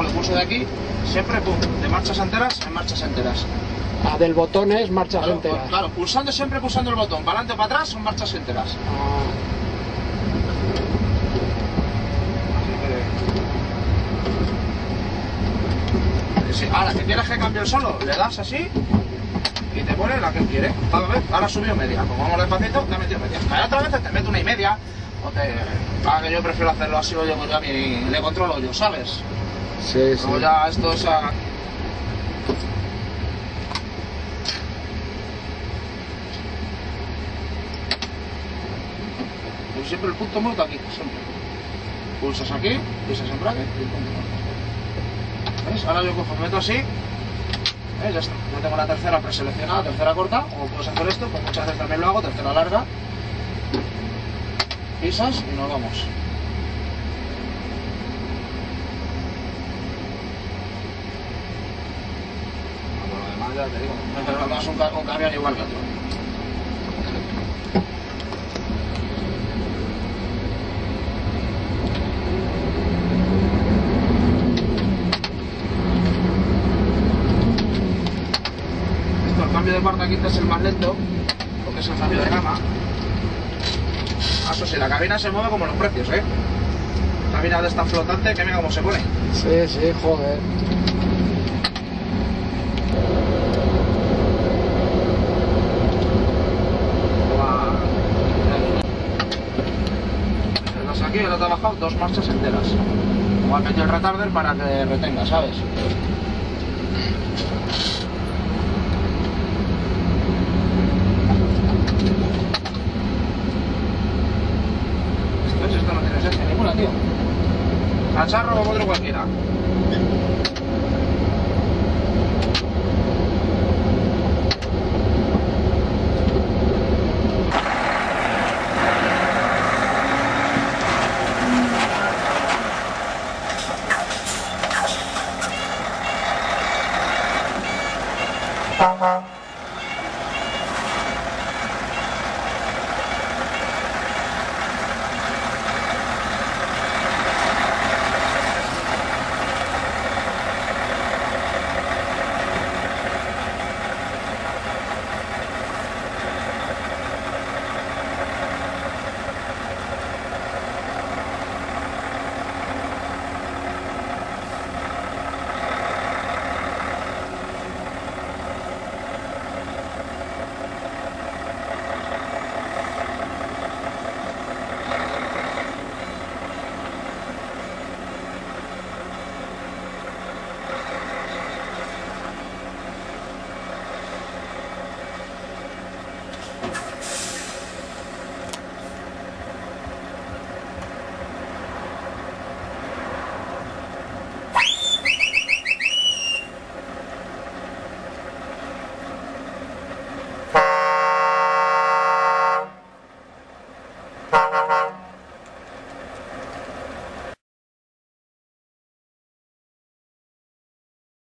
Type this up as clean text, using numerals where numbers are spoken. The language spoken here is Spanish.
cojo el pulso de aquí, siempre pum, de marchas enteras en marchas enteras. Ah, del botón es marchas Claro, enteras. claro, siempre pulsando el botón, para adelante o para atrás son marchas enteras. Ah, Sí, ahora, que quieres que cambie el solo, le das así y te pone la que quiere. A ver, ahora subió media, como vamos despacito, te ha metido media. Ahora otra vez te mete una y media, o te... Para que yo prefiero hacerlo así, oye, pues ya le controlo yo, ¿sabes? sí, sí. Luego ya esto es a... Pues siempre el punto muerto aquí, siempre. Pulsas aquí, pulsas en bracket y el punto muerto. ¿Ves? Ahora yo cojo, me meto así, ya está. Yo tengo la tercera preseleccionada, tercera corta, como puedes hacer esto, pues muchas veces también lo hago, tercera larga. Pisas y nos vamos. Bueno, además ya te digo, más un camión igual que otro. El cambio de parte aquí es el más lento, porque es el cambio de gama. Eso sí, la cabina se mueve como los precios, ¿eh? Cabina de esta flotante, que mira cómo se pone. Sí, sí, joder. Estás aquí, ahora te ha bajado 2 marchas enteras. Igual metí el retarder para que retenga, ¿sabes? Esto no tiene esencia ninguna, tío. Cacharro como otro cualquiera.